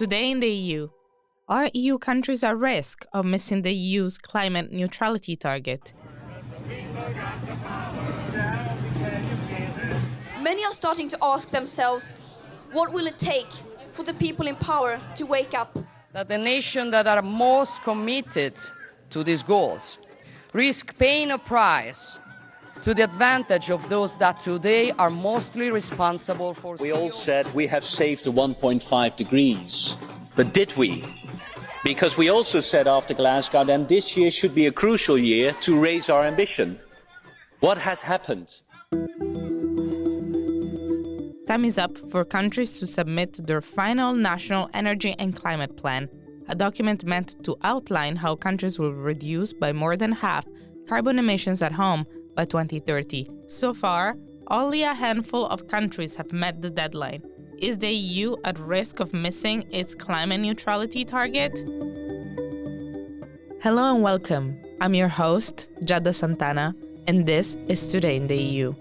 Today in the EU, are EU countries at risk of missing the EU's climate neutrality target? Many are starting to ask themselves, what will it take for the people in power to wake up? That the nations that are most committed to these goals risk paying a price to the advantage of those that today are mostly responsible for... We all said we have saved the 1.5 degrees, but did we? Because we also said after Glasgow, then this year should be a crucial year to raise our ambition. What has happened? Time is up for countries to submit their final National Energy and Climate Plan, a document meant to outline how countries will reduce by more than half carbon emissions at home by 2030. So far, only a handful of countries have met the deadline. Is the EU at risk of missing its climate neutrality target? Hello and welcome. I'm your host, Giada Santana, and this is Today in the EU.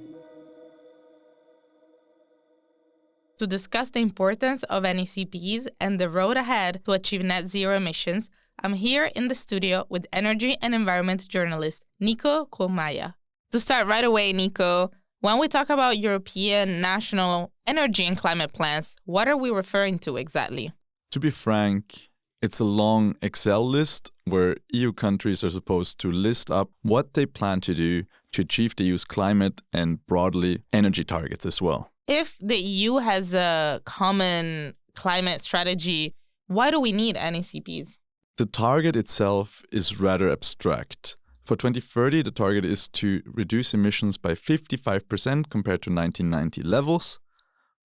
To discuss the importance of NECPs and the road ahead to achieve net zero emissions, I'm here in the studio with energy and environment journalist Niko Kurmayer. To start right away, Niko, when we talk about European national energy and climate plans, what are we referring to exactly? To be frank, it's a long Excel list where EU countries are supposed to list up what they plan to do to achieve the EU's climate and broadly energy targets as well. If the EU has a common climate strategy, why do we need NECPs? The target itself is rather abstract. For 2030, the target is to reduce emissions by 55% compared to 1990 levels.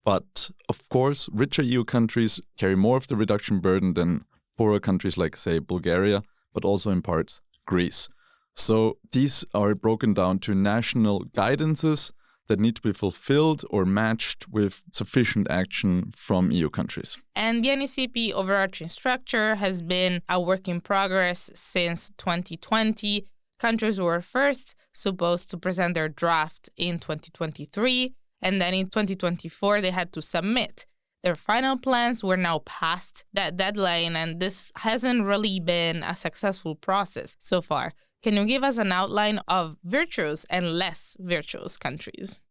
But, of course, richer EU countries carry more of the reduction burden than poorer countries like, say, Bulgaria, but also in parts Greece. So these are broken down to national guidances that need to be fulfilled or matched with sufficient action from EU countries. And the NECP overarching structure has been a work in progress since 2020. Countries were first supposed to present their draft in 2023, and then in 2024 they had to submit. Their final plans were now past that deadline, and this hasn't really been a successful process so far. Can you give us an outline of virtuous and less virtuous countries?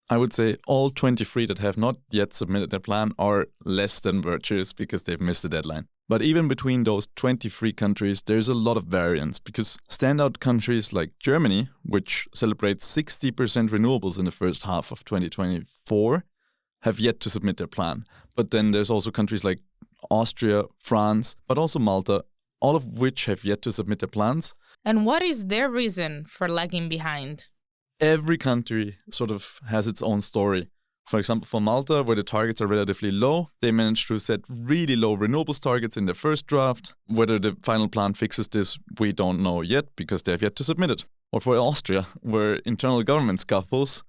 I would say all 23 that have not yet submitted their plan are less than virtuous because they've missed the deadline. But even between those 23 countries, there's a lot of variance because standout countries like Germany, which celebrates 60% renewables in the first half of 2024, have yet to submit their plan. But then there's also countries like Austria, France, but also Malta, all of which have yet to submit their plans. And what is their reason for lagging behind? Every country sort of has its own story. For example, for Malta, where the targets are relatively low, they managed to set really low renewables targets in their first draft. Whether the final plan fixes this, we don't know yet because they have yet to submit it. Or for Austria, where internal government scuffles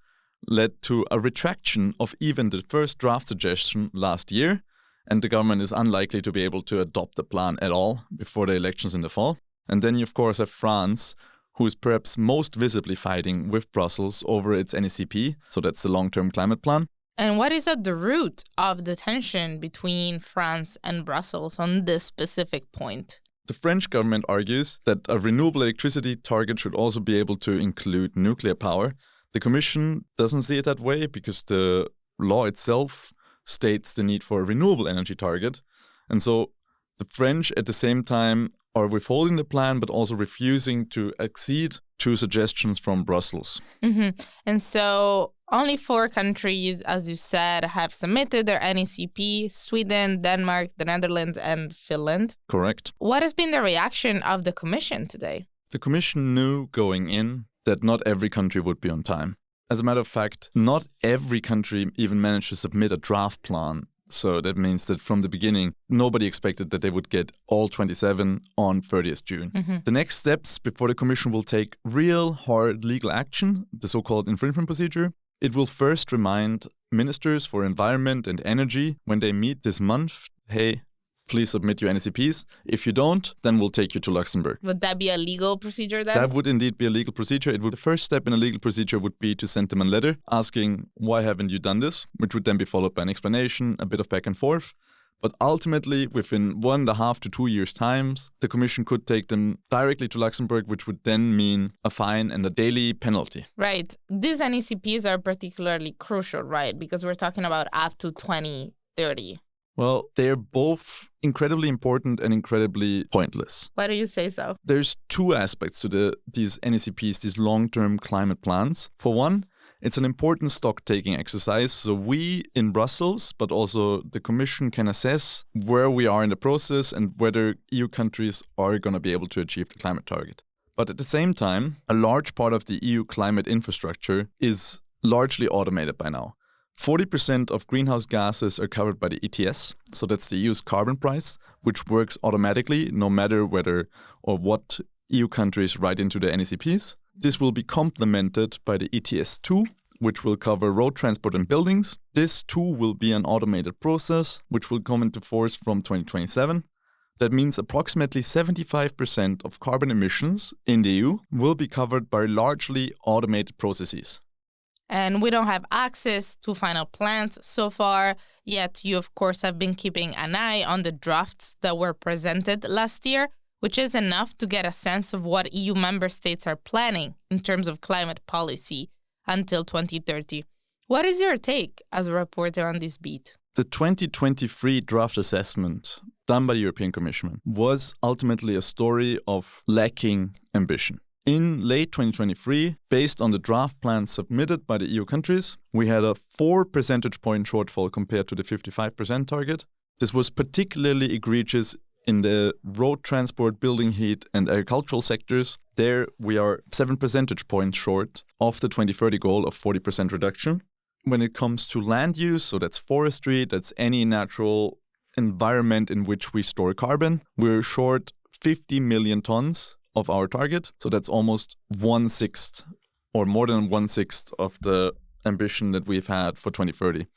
led to a retraction of even the first draft suggestion last year, and the government is unlikely to be able to adopt the plan at all before the elections in the fall. And then you, of course, have France, who is perhaps most visibly fighting with Brussels over its NECP, so that's the long-term climate plan. And what is at the root of the tension between France and Brussels on this specific point? The French government argues that a renewable electricity target should also be able to include nuclear power. The Commission doesn't see it that way because the law itself states the need for a renewable energy target. And so the French, at the same time, are withholding the plan, but also refusing to accede to suggestions from Brussels. Mm-hmm. And so only 4 countries, as you said, have submitted their NECP: Sweden, Denmark, the Netherlands, and Finland. Correct. What has been the reaction of the Commission today? The Commission knew going in that not every country would be on time. As a matter of fact, not every country even managed to submit a draft plan. So that means that from the beginning, nobody expected that they would get all 27 on 30th June. Mm-hmm. The next steps before the Commission will take real hard legal action, the so-called infringement procedure. It will first remind ministers for environment and energy when they meet this month, hey, please submit your NECPs. If you don't, then we'll take you to Luxembourg. Would that be a legal procedure then? That would indeed be a legal procedure. The first step in a legal procedure would be to send them a letter asking, why haven't you done this? Which would then be followed by an explanation, a bit of back and forth. But ultimately, within 1.5 to 2 years' times, the Commission could take them directly to Luxembourg, which would then mean a fine and a daily penalty. Right. These NECPs are particularly crucial, right? Because we're talking about up to 2030. Well, they're both incredibly important and incredibly pointless. Why do you say so? There's two aspects to these NECPs, these long-term climate plans. For one, it's an important stock-taking exercise. So we in Brussels, but also the Commission, can assess where we are in the process and whether EU countries are going to be able to achieve the climate target. But at the same time, a large part of the EU climate infrastructure is largely automated by now. 40% of greenhouse gases are covered by the ETS, so that's the EU's carbon price, which works automatically no matter whether or what EU countries write into the NECPs. This will be complemented by the ETS2, which will cover road transport and buildings. This too will be an automated process, which will come into force from 2027. That means approximately 75% of carbon emissions in the EU will be covered by largely automated processes. And we don't have access to final plans so far, yet you, of course, have been keeping an eye on the drafts that were presented last year, which is enough to get a sense of what EU member states are planning in terms of climate policy until 2030. What is your take as a reporter on this beat? The 2023 draft assessment done by the European Commission was ultimately a story of lacking ambition. In late 2023, based on the draft plans submitted by the EU countries, we had a 4 percentage point shortfall compared to the 55% target. This was particularly egregious in the road transport, building, heat, and agricultural sectors. There, we are 7 percentage points short of the 2030 goal of 40% reduction. When it comes to land use, so that's forestry, that's any natural environment in which we store carbon, we're short 50 million tons of our target. So that's almost 1/6 or more than 1/6 of the ambition that we've had for 2030.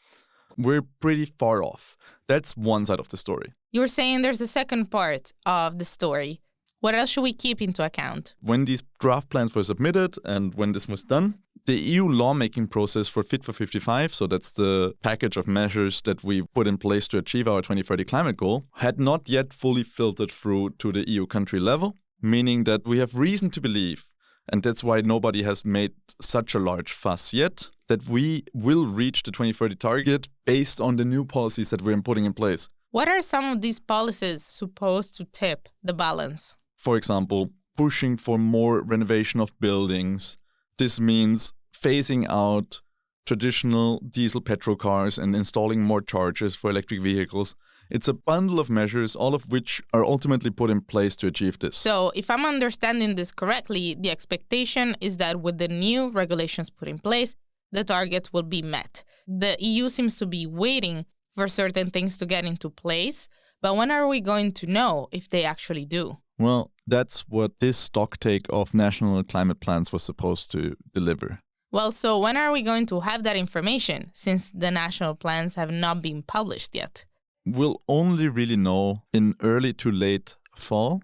We're pretty far off. That's one side of the story. You were saying there's the second part of the story. What else should we keep into account? When these draft plans were submitted and when this was done, the EU lawmaking process for Fit for 55, so that's the package of measures that we put in place to achieve our 2030 climate goal, had not yet fully filtered through to the EU country level, meaning that we have reason to believe, and that's why nobody has made such a large fuss yet, that we will reach the 2030 target based on the new policies that we're putting in place. What are some of these policies supposed to tip the balance? For example, pushing for more renovation of buildings. This means phasing out traditional diesel petrol cars and installing more chargers for electric vehicles. It's a bundle of measures, all of which are ultimately put in place to achieve this. So, if I'm understanding this correctly, the expectation is that with the new regulations put in place, the targets will be met. The EU seems to be waiting for certain things to get into place, but when are we going to know if they actually do? Well, that's what this stocktake of national climate plans was supposed to deliver. Well, so when are we going to have that information, since the national plans have not been published yet? We'll only really know in early to late fall.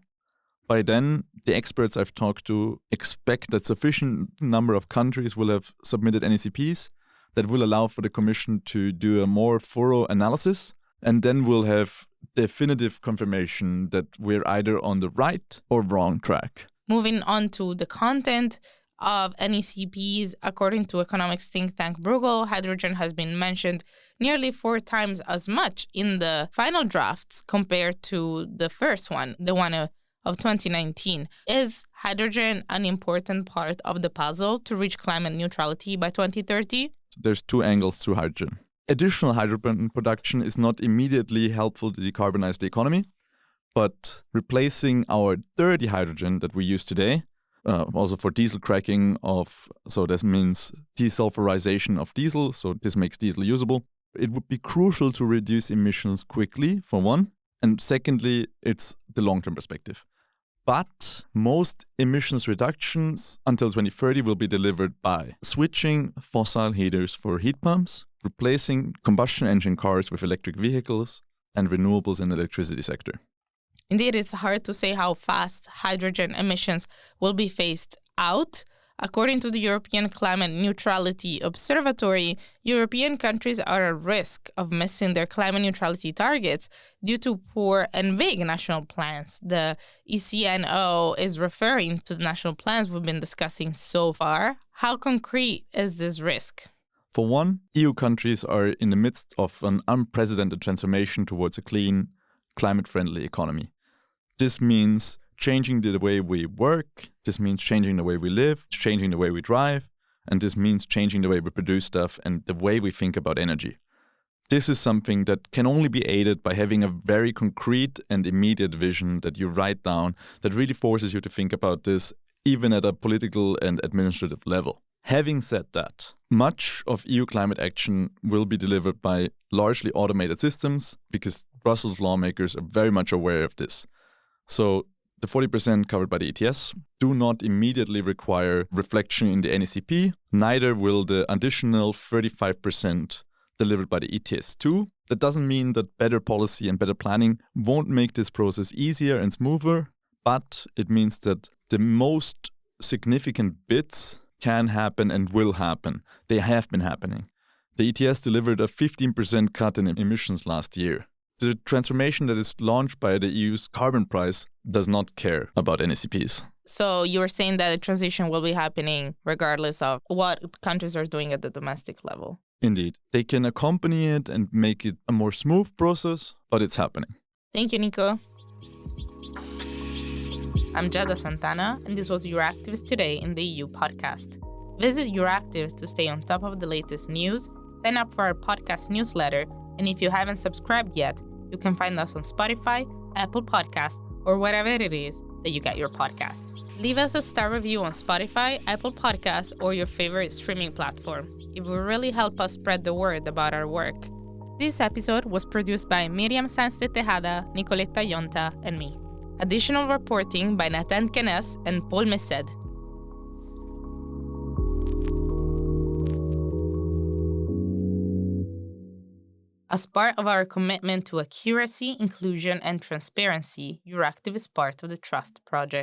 By then, the experts I've talked to expect that sufficient number of countries will have submitted NECPs that will allow for the Commission to do a more thorough analysis, and then we'll have definitive confirmation that we're either on the right or wrong track. Moving on to the content of NECPs, according to economics think tank Bruegel, hydrogen has been mentioned nearly 4 times as much in the final drafts compared to the first one, the one of 2019. Is hydrogen an important part of the puzzle to reach climate neutrality by 2030? There's 2 angles to hydrogen. Additional hydrogen production is not immediately helpful to decarbonize the economy, but replacing our dirty hydrogen that we use today, also for diesel cracking so this means desulfurization of diesel, so this makes diesel usable. It would be crucial to reduce emissions quickly, for one, and secondly, it's the long-term perspective. But most emissions reductions until 2030 will be delivered by switching fossil heaters for heat pumps, replacing combustion engine cars with electric vehicles, and renewables in the electricity sector. Indeed, it's hard to say how fast hydrogen emissions will be phased out. According to the European Climate Neutrality Observatory, European countries are at risk of missing their climate neutrality targets due to poor and vague national plans. The ECNO is referring to the national plans we've been discussing so far. How concrete is this risk? For one, EU countries are in the midst of an unprecedented transformation towards a clean, climate-friendly economy. This means changing the way we work, this means changing the way we live, changing the way we drive, and this means changing the way we produce stuff and the way we think about energy. This is something that can only be aided by having a very concrete and immediate vision that you write down that really forces you to think about this even at a political and administrative level. Having said that, much of EU climate action will be delivered by largely automated systems because Brussels lawmakers are very much aware of this. So the 40% covered by the ETS do not immediately require reflection in the NECP, neither will the additional 35% delivered by the ETS2. That doesn't mean that better policy and better planning won't make this process easier and smoother, but it means that the most significant bits can happen and will happen. They have been happening. The ETS delivered a 15% cut in emissions last year. The transformation that is launched by the EU's carbon price does not care about NECPs. So you were saying that the transition will be happening regardless of what countries are doing at the domestic level. Indeed. They can accompany it and make it a more smooth process, but it's happening. Thank you, Niko. I'm Giada Santana, and this was Euractivist Today in the EU podcast. Visit Euractivist to stay on top of the latest news, sign up for our podcast newsletter, and if you haven't subscribed yet, you can find us on Spotify, Apple Podcasts, or wherever it is that you get your podcasts. Leave us a star review on Spotify, Apple Podcasts, or your favorite streaming platform. It will really help us spread the word about our work. This episode was produced by Miriam Sanz de Tejada, Nicoletta Yonta, and me. Additional reporting by Nathan Kenes and Paul Mesed. As part of our commitment to accuracy, inclusion, and transparency, Euractiv is part of the Trust Project.